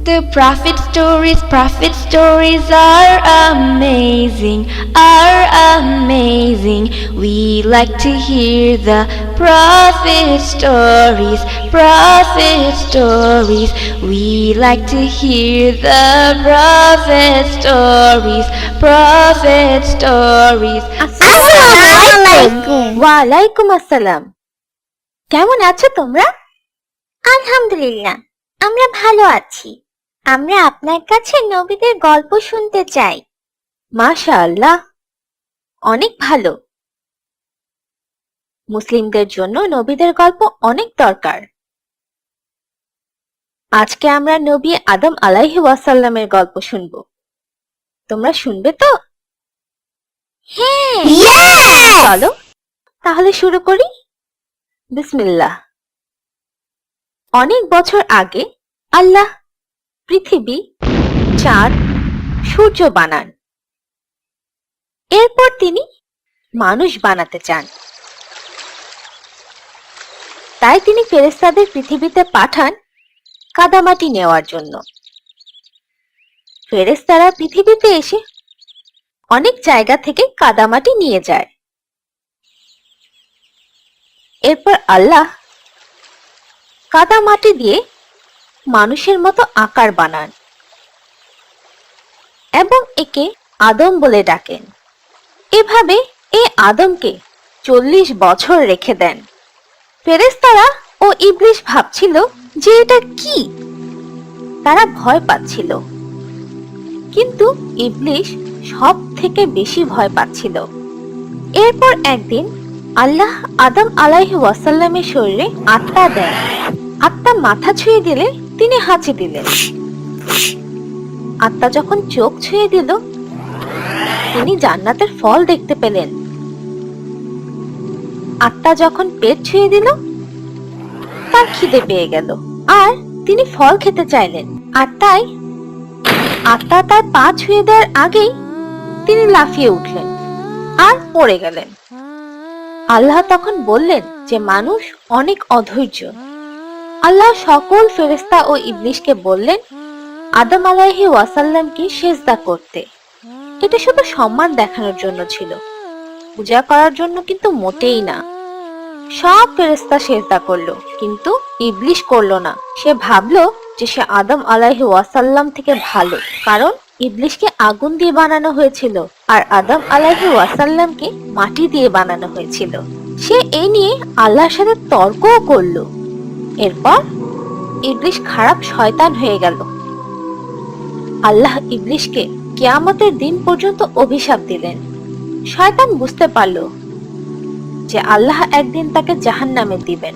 The prophet stories are amazing, are amazing. We like to hear the prophet stories, prophet stories. We like to hear the prophet stories, prophet stories. আসসালামু ওয়ালাইকুম আসসালাম। কেমন আছো তোমরা? আলহামদুলিল্লাহ, আমরা ভালো আছি। আমরা আপনার কাছে নবীদের গল্প শুনতে চাই। মাশাআল্লাহ, অনেক ভালো। মুসলিমদের জন্য নবীদের গল্প অনেক দরকার। আজকে আমরা নবী আদম আলাইহি ওয়াসাল্লামের গল্প শুনবো। তোমরা শুনবে তো? হ্যাঁ, চলো তাহলে শুরু করি। বিসমিল্লাহ। অনেক বছর আগে আল্লাহ পৃথিবী, চাঁদ, সূর্য বানান। এরপর তিনি মানুষ বানাতে চান। তাই তিনি ফেরেশতাদের পৃথিবীতে পাঠান কাদামাটি নেওয়ার জন্য। ফেরেশতারা পৃথিবীতে এসে অনেক জায়গা থেকে কাদামাটি নিয়ে যায়। এরপর আল্লাহ কাদামাটি দিয়ে মানুষের মতো আকার বানান এবং একে আদম বলে ডাকেন। এভাবে এই আদমকে 40 বছর রেখে দেন। ফেরেশতারা ও ইবলিস ভাবছিল যে এটা কি, তারা ভয় পাচ্ছিল। কিন্তু ইবলিস সব থেকে বেশি ভয় পাচ্ছিল। এরপর একদিন আল্লাহ আদম আলাইহি ওয়াসাল্লামের শরীরে আত্মা দেন। আত্মা মাথা ছুঁয়ে দিলে তিনি হাঁচি দিলেন। আত্মা যখন চোখ ছুঁয়ে দিল তিনি জান্নাতের ফল দেখতে পেলেন। আত্মা যখন পেট ছুঁয়ে দিল তার খিদে পেয়ে গেল আর তিনি ফল খেতে চাইলেন। আর তাই আত্মা তার পা ছুঁয়ে দেওয়ার আগেই তিনি লাফিয়ে উঠলেন আর পড়ে গেলেন। আল্লাহ তখন বললেন যে মানুষ অনেক অধৈর্য। আল্লাহ সকল ফেরেশতা ও ইবলিসকে বললেন আদম আলাইহি ওয়াসাল্লামকে সিজদা করতে। এটা শুধু সম্মান দেখানোর জন্য ছিল, পূজা করার জন্য কিন্তু মোটেই না। সব ফেরেশতা সিজদা করলো কিন্তু ইবলিস করলো না। সে ভাবলো যে সে আদম আলাইহি ওয়াসাল্লাম থেকে ভালো, কারণ ইবলিসকে আগুন দিয়ে বানানো হয়েছিল আর আদম আলাইহি ওয়াসাল্লামকে মাটি দিয়ে বানানো হয়েছিল। সে এই নিয়ে আল্লাহর সাথে তর্কও করলো। এরপর ইবলিস খারাপ শয়তান হয়ে গেল। আল্লাহ ইবলিসকে কিয়ামতের দিন পর্যন্ত অভিশাপ দিলেন। শয়তান বুঝতে পারল যে আল্লাহ একদিন তাকে জাহান্নামে দিবেন।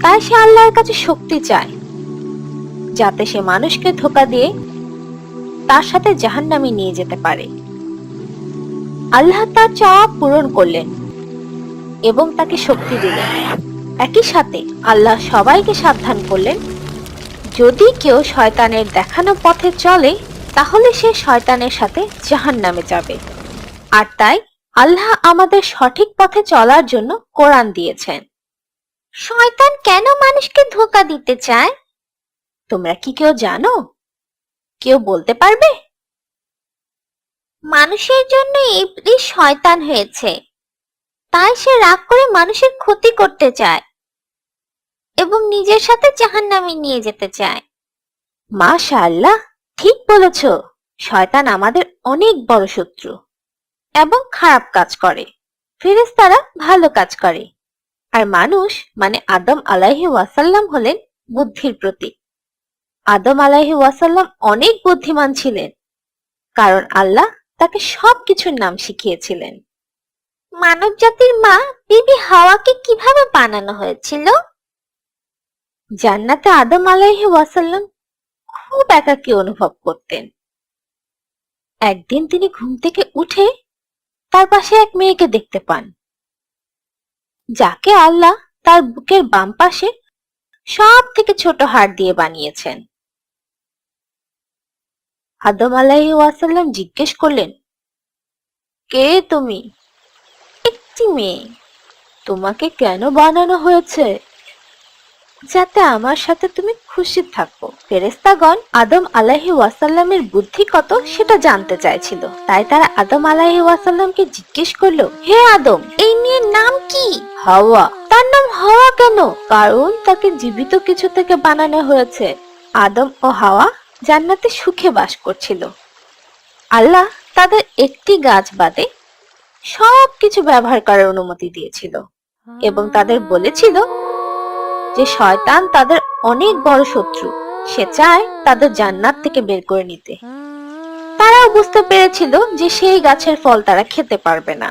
তাই সে আল্লাহর কাছে শক্তি চায় যাতে সে মানুষকে ধোঁকা দিয়ে তার সাথে জাহান্নামে নিয়ে যেতে পারে। আল্লাহ তার চাওয়া পূরণ করলেন এবং তাকে শক্তি দিলেন। একই সাথে আল্লাহ সবাইকে সাবধান করলেন, যদি কেউ শয়তানের দেখানো পথে চলে তাহলে সে শয়তানের সাথে জাহান্নামে যাবে। আর তাই আল্লাহ আমাদের সঠিক পথে চলার জন্য কোরআন দিয়েছেন। শয়তান কেন মানুষকে ধোঁকা দিতে চায়? তোমরা কি কেউ জানো? কেউ বলতে পারবে? মানুষের জন্য ইবলিস শয়তান হয়েছে, তাই সে রাগ করে মানুষের ক্ষতি করতে চায় এবং নিজের সাথে জাহান্নামে নিয়ে যেতে চায়। মাশাআল্লাহ, ঠিক বলেছ। শয়তান আমাদের অনেক বড় শত্রু এবং খারাপ কাজ করে, ফেরেশতারা ভালো কাজ করে। আর মানুষ মানে আদম আলাইহি ওয়াসাল্লাম হলেন বুদ্ধির প্রতীক। আদম আলাইহি ওয়াসাল্লাম অনেক বুদ্ধিমান ছিলেন, কারণ আল্লাহ তাকে সবকিছুর নাম শিখিয়েছিলেন। মানব জাতির মা বিবি হাওয়াকে কিভাবে বানানো হয়েছিল? জান্নাতে আদম আলাইহি ওয়াসাল্লাম খুব একাকী অনুভব করতেন। একদিন তিনি ঘুম থেকে উঠে তার পাশে এক মেয়েকে দেখতে পান, যাকে আল্লাহ তার বুকের বাম পাশে সব থেকে ছোট হাড় দিয়ে বানিয়েছেন। আদম আলাইহি ওয়াসাল্লাম জিজ্ঞেস করলেন, কে তুমি? একটি মেয়ে, তোমাকে কেন বানানো হয়েছে? যাতে আমার সাথে তুমি খুশি থাকো। ফেরেশতাগণ আদম আলাইহি ওয়াসাল্লামের বুদ্ধি কত সেটা জানতে চাইছিল, তাই তারা আদম আলাইহি ওয়াসাল্লামকে জিজ্ঞেস করলো, হে আদম, এই মেয়ের নাম কি? হাওয়া। তার নাম হাওয়া কেন? কারণ তাকে জীবিত কিছু থেকে বানানো হয়েছে। আদম ও হাওয়া জান্নাতে সুখে বাস করছিল। আল্লাহ তাদের একটি গাছ বাদে সবকিছু ব্যবহার করার অনুমতি দিয়েছিল এবং তাদের বলেছিল যে শয়তান তাদের অনেক বড় শত্রু, সে চায় তাদের জান্নাত থেকে বের করে নিতে। তারাও বুঝতে পেরেছিল যে সেই গাছের ফল তারা খেতে পারবে না।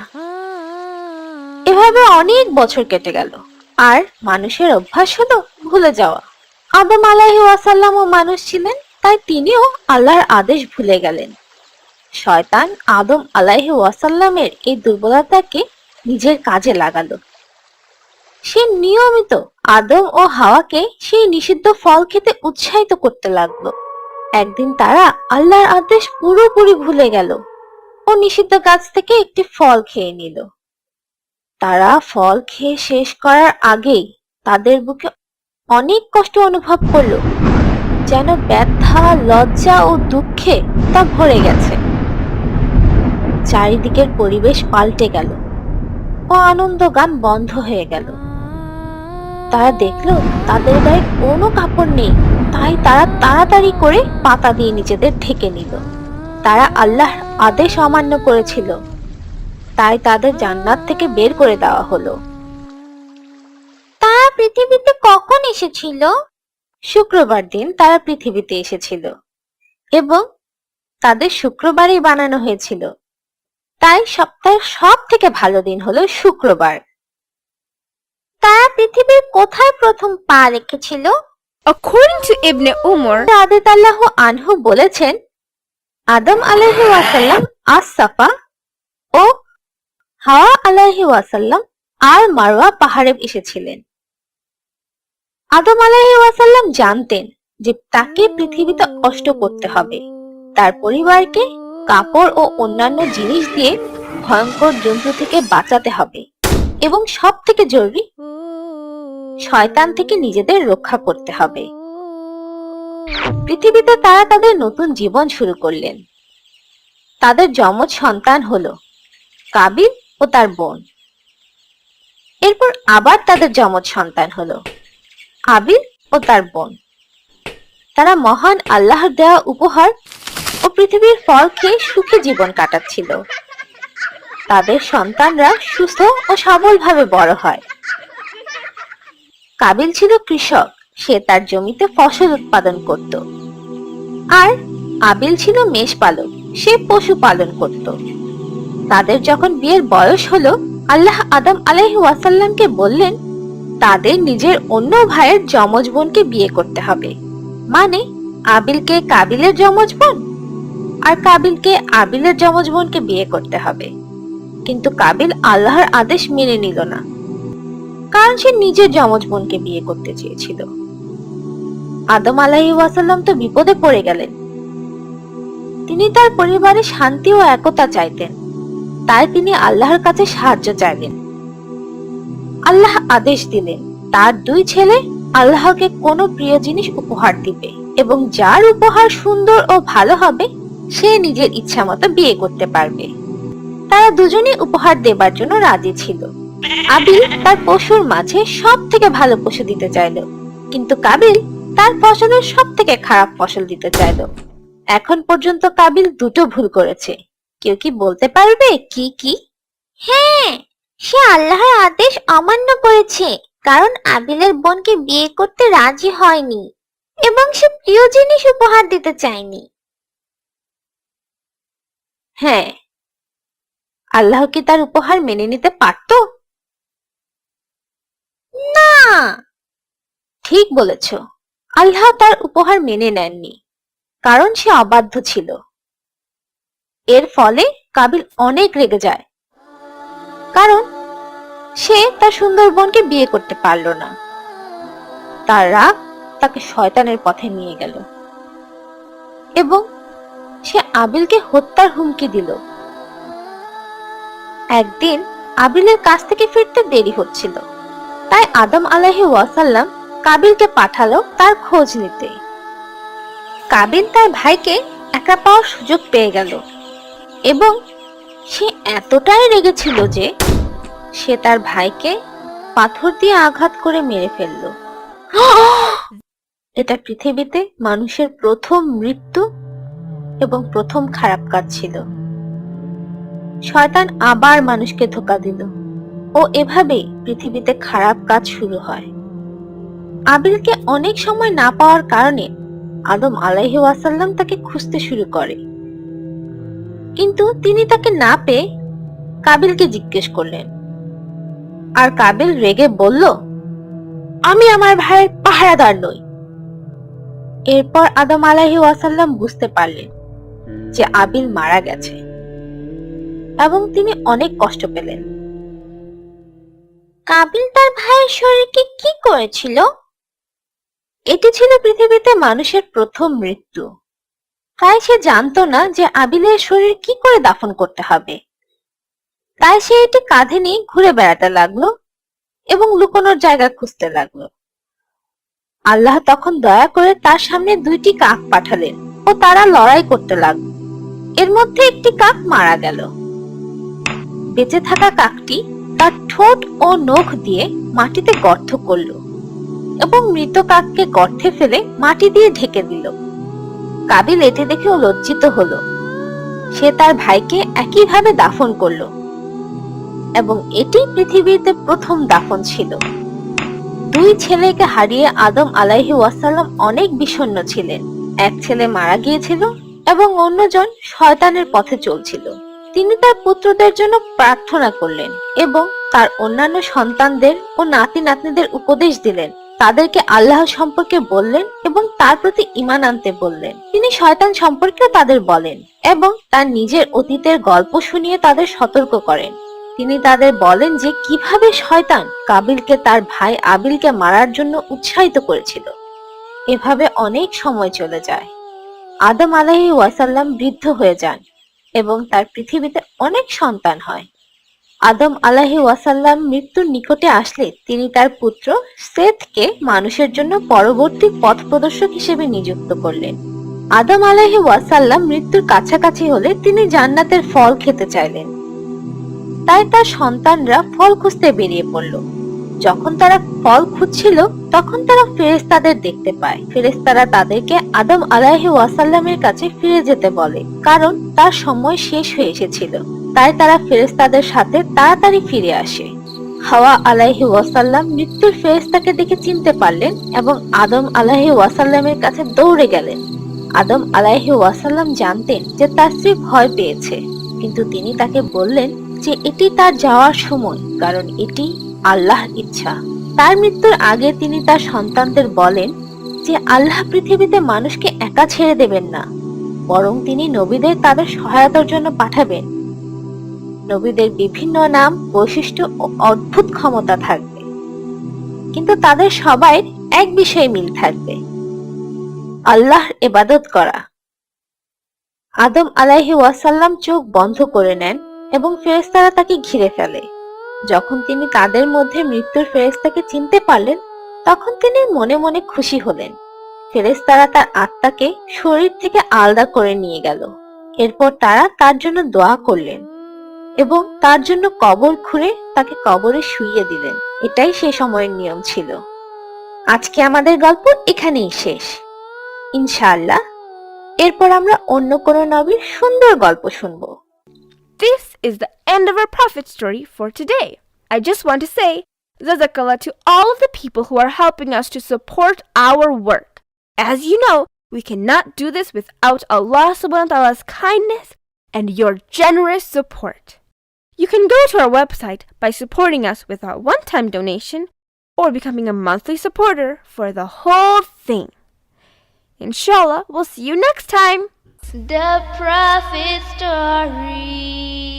এভাবে অনেক বছর কেটে গেল, আর মানুষের অভ্যাস হলো ভুলে যাওয়া। আদম আলাইহি ওয়াসাল্লামও মানুষ ছিলেন, তাই তিনিও আল্লাহর আদেশ ভুলে গেলেন। শয়তান আদম আলাইহি ওয়াসাল্লামের এই দুর্বলতাকে নিজের কাজে লাগালো। সে নিয়মিত আদম ও হাওয়াকে সেই নিষিদ্ধ ফল খেতে উৎসাহিত করতে লাগলো। একদিন তারা আল্লাহর আদেশ পুরোপুরি ভুলে গেল ও নিষিদ্ধ গাছ থেকে একটি ফল খেয়ে নিল। তারা ফল খেয়ে শেষ করার আগেই তাদের বুকে অনেক কষ্ট অনুভব করলো, যেন ব্যথা, লজ্জা ও দুঃখে তা ভরে গেছে। চারিদিকের পরিবেশ পাল্টে গেল ও আনন্দ গান বন্ধ হয়ে গেল। তারা দেখলো তাদের গায়ে কোনো কাপড় নেই, তাই তারা তাড়াতাড়ি করে পাতা দিয়ে নিজেদের ঢেকে নিল। তারা আল্লাহর আদেশ অমান্য করেছিল, তাই তাদের জান্নাত থেকে বের করে দেওয়া হলো। তারা পৃথিবীতে কখন এসেছিল? শুক্রবার দিন তারা পৃথিবীতে এসেছিল এবং তাদের শুক্রবারই বানানো হয়েছিল, তাই সপ্তাহের সব থেকে ভালো দিন হলো শুক্রবার। তারা পৃথিবীর কোথায় প্রথম পা রেখেছিল? According to Ibn Umar, রাদিয়াল্লাহু আনহু বলেছেন, আদম আলাইহি ওয়াসাল্লাম আস-সাফা ও হাওয়া আলাইহি ওয়াসাল্লাম আর মারওয়া পাহাড়ে এসেছিলেন। আদম আলাইহি ওয়াসাল্লাম জানতেন যে তাকে পৃথিবীতে কষ্ট করতে হবে, তার পরিবারকে কাপড় ও অন্যান্য জিনিস দিয়ে ভয়ঙ্কর জন্তু থেকে বাঁচাতে হবে এবং সব থেকে জরুরি শয়তান থেকে নিজেদের রক্ষা করতে হবে। পৃথিবীতে তারা তাদের নতুন জীবন শুরু করলেন। তাদের যমজ সন্তান হলো কাবিল ও তার বোন। এরপর আবার তাদের যমজ সন্তান হলো হাবিল ও তার বোন। তারা মহান আল্লাহর দেওয়া উপহার ও পৃথিবীর ফল খেয়ে সুখী জীবন কাটাচ্ছিল। তাদের সন্তানরা সুস্থ ও সবলভাবে বড় হয়। কাবিল ছিল কৃষক, সে তার জমিতে ফসল উৎপাদন করত। আর আবিল ছিল মেষপালক, সে পশু পালন করত। তাদের যখন বিয়ের বয়স হলো, আল্লাহ আদম আলাইহি ওয়াসাল্লামকে বললেন তাদের নিজের অন্য ভাইয়ের যমজ বোনকে বিয়ে করতে হবে, মানে আবিলকে কাবিলের যমজ বোন আর কাবিলকে আবিলের যমজ বোনকে বিয়ে করতে হবে। কিন্তু কাবিল আল্লাহর আদেশ মেনে নিল না, কারণ সে নিজের যমজ বোনকে বিয়ে করতে চেয়েছিল। আদম আলাইহি ওয়াসাল্লাম তো বিপদে পড়ে গেলেন। তিনি তার পরিবারে শান্তি ও একতা চাইতেন, তাই তিনি আল্লাহর কাছে সাহায্য চাইলেন। আল্লাহ আদেশ দিলেন তার দুই ছেলে আল্লাহকে কোনো প্রিয় জিনিস উপহার দিবে এবং যার উপহার সুন্দর ও ভালো হবে সে নিজের ইচ্ছা মতো বিয়ে করতে পারবে। তারা দুজনেই উপহার দেবার জন্য রাজি ছিল। আবিল তার পশুর মাঝে সব থেকে ভালো পশু দিতে চাইল, কিন্তু কাবিল তার ফসলের সব থেকে খারাপ ফসল দিতে চাইল। এখন পর্যন্ত কাবিল দুটো ভুল করেছে। কেউ কি বলতে পারবে কি কি? হ্যাঁ, সে আল্লাহর আদেশ অমান্য করেছে, কারণ আবিলের বোনকে বিয়ে করতে রাজি হয়নি এবং সে প্রিয় জিনিস উপহার দিতে চায়নি। হ্যাঁ, আল্লাহ কি তার উপহার মেনে নিতে পারত? না, ঠিক বলেছ, আল্লাহ তার উপহার মেনে নেননি, কারণ সে অবাধ্য ছিল। এর ফলে কাবিল অনেক রেগে যায়, কারণ সে তার সুন্দর বোনকে বিয়ে করতে পারল না। তার রাগ তাকে শয়তানের পথে নিয়ে গেল এবং সে আবিলকে হত্যার হুমকি দিল। একদিন আবিলের কাছ থেকে ফিরতে দেরি হচ্ছিল, তাই আদম আলাইহি ওয়াসাল্লাম কাবিলকে পাঠালো তার খোঁজ নিতে। কাবিল তার ভাইকে একা পাওয়ার সুযোগ পেয়ে গেল এবং সে এতটাই রেগেছিল যে সে তার ভাইকে পাথর দিয়ে আঘাত করে মেরে ফেলল। এটা পৃথিবীতে মানুষের প্রথম মৃত্যু এবং প্রথম খারাপ কাজ ছিল। শয়তান আবার মানুষকে ধোঁকা দিল ও এভাবেই পৃথিবীতে খারাপ কাজ শুরু হয়। আবিলকে অনেক সময় না পাওয়ার কারণে আদম আলাইহিস ওয়াসাল্লাম তাকে খুঁজতে শুরু করে, কিন্তু তিনি তাকে না পেয়ে কাবিলকে জিজ্ঞেস করলেন। আর কাবিল রেগে বলল, আমি আমার ভাইয়ের পাহারাদার নই। এরপর আদম আলাইহিস ওয়াসাল্লাম বুঝতে পারলেন যে আবিল মারা গেছে এবং তিনি অনেক কষ্ট পেলেন। কাবিল তার ভাইয়ের শরীরকে কি করেছিল? এটি ছিল পৃথিবীতে মানুষের প্রথম মৃত্যু, তাই সে জানতো না যে আবিলের শরীর কি করে দাফন করতে হবে। তাই সে এটি কাঁধে নিয়ে ঘুরে বেড়াতে লাগলো এবং লুকোনোর জায়গা খুঁজতে লাগলো। আল্লাহ তখন দয়া করে তার সামনে 2টি কাক পাঠালেন ও তারা লড়াই করতে লাগলো। এর মধ্যে একটি কাক মারা গেল। বেঁচে থাকা কাকটি তার ঠোঁট ও নখ দিয়ে মাটিতে গর্ত করলো এবং মৃত কাককে গর্তে ফেলে মাটি দিয়ে ঢেকে দিল। কাবিল এটি দেখেও লজ্জিত হলো। সে তার ভাইকে একইভাবে দাফন করলো এবং এটি পৃথিবীতে প্রথম দাফন ছিল। 2 ছেলেকে হারিয়ে আদম আলাইহিস ওয়াসাল্লাম অনেক বিষণ্ণ ছিলেন। এক ছেলে মারা গিয়েছিল এবং অন্যজন শয়তানের পথে চলছিল। তিনি তার পুত্রদের জন্য প্রার্থনা করলেন এবং তার অন্যান্য সন্তানদের ও নাতি নাতনিদের উপদেশ দিলেন। তাদেরকে আল্লাহ সম্পর্কে বললেন এবং তার প্রতি ঈমান আনতে বললেন। তিনি শয়তান সম্পর্কেও তাদের বলেন এবং তার নিজের অতীতের গল্প শুনিয়ে তাদের সতর্ক করেন। তিনি তাদের বলেন যে কিভাবে শয়তান কাবিলকে তার ভাই আবিলকে মারার জন্য উৎসাহিত করেছিল। এভাবে অনেক সময় চলে যায়। আদম আলাইহিস ওয়াসাল্লাম বৃদ্ধ হয়ে যান এবং তার পৃথিবীতে অনেক সন্তান হয়। আদম আলাইহিস ওয়াসাল্লাম মৃত্যুর নিকটে আসলে তিনি তার পুত্র সেথকে মানুষের জন্য পরবর্তী পথ প্রদর্শক হিসেবে নিযুক্ত করলেন। আদম আলাইহিস ওয়াসাল্লাম মৃত্যুর কাছাকাছি হলে তিনি জান্নাতের ফল খেতে চাইলেন। তাই তার সন্তানরা ফল খুঁজতে বেরিয়ে পড়ল। যখন তারা ফল খুঁজছিল তখন তারা ফেরেশতাদের দেখতে পায়। ফেরেশতারা তাদেরকে আদম আলাইহিস ওয়াসাল্লামের কাছে ফিরে যেতে বলে, কারণ তার সময় শেষ হয়ে এসেছিল। তাই তারা ফেরেশতাদের সাথে তাড়াতাড়ি ফিরে আসে। হাওয়া আলাইহিস ওয়াসাল্লাম মৃত্যুর ফেরেশতাকে দেখে চিনতে পারলেন এবং আদম আলাইহিস ওয়াসাল্লামের কাছে দৌড়ে গেলেন। আদম আলাইহিস ওয়াসাল্লাম জানতেন যে তার স্ত্রী ভয় পেয়েছে, কিন্তু তিনি তাকে বললেন যে এটি তার যাওয়ার সময়, কারণ এটি আল্লাহর ইচ্ছা। তার মৃত্যুর আগে তিনি তার সন্তানদের বলেন যে আল্লাহ পৃথিবীতে মানুষকে একা ছেড়ে দেবেন না, বরং তিনি নবীদের তাদের সহায়তার জন্য পাঠাবেন। নবীদের বিভিন্ন নাম, বৈশিষ্ট্য ও অদ্ভুত ক্ষমতা থাকবে, কিন্তু তাদের সবাই এক বিষয়ে মিল থাকবে, আল্লাহর ইবাদত করা। আদম আলাইহিস ওয়াসাল্লাম চোখ বন্ধ করে নেন এবং ফেরেশতারা তাকে ঘিরে ফেলে। যখন তিনি তাদের মধ্যে মৃত্যুর ফেরেশতাকে চিনতে পারলেন তখন তিনি মনে মনে খুশি হলেন। ফেরেশতারা তার আত্মাকে শরীর থেকে আলাদা করে নিয়ে গেল। এরপর তারা তার জন্য দোয়া করলেন এবং তার জন্য কবর খুঁড়ে তাকে কবরে শুইয়ে দিলেন। এটাই সেই সময়ের নিয়ম ছিল। আজকে আমাদের গল্প এখানেই শেষ। ইনশাআল্লাহ এরপর আমরা অন্য কোনো নবীর সুন্দর গল্প শুনবো। This is the end of our prophet story for today. I just want to say Jazakallah to all of the people who are helping us to support our work. As you know, we cannot do this without Allah subhanahu wa ta'ala's kindness and your generous support. You can go to our website by supporting us with a one-time donation or becoming a monthly supporter for the whole thing. Inshallah, we'll see you next time. The Prophet Story.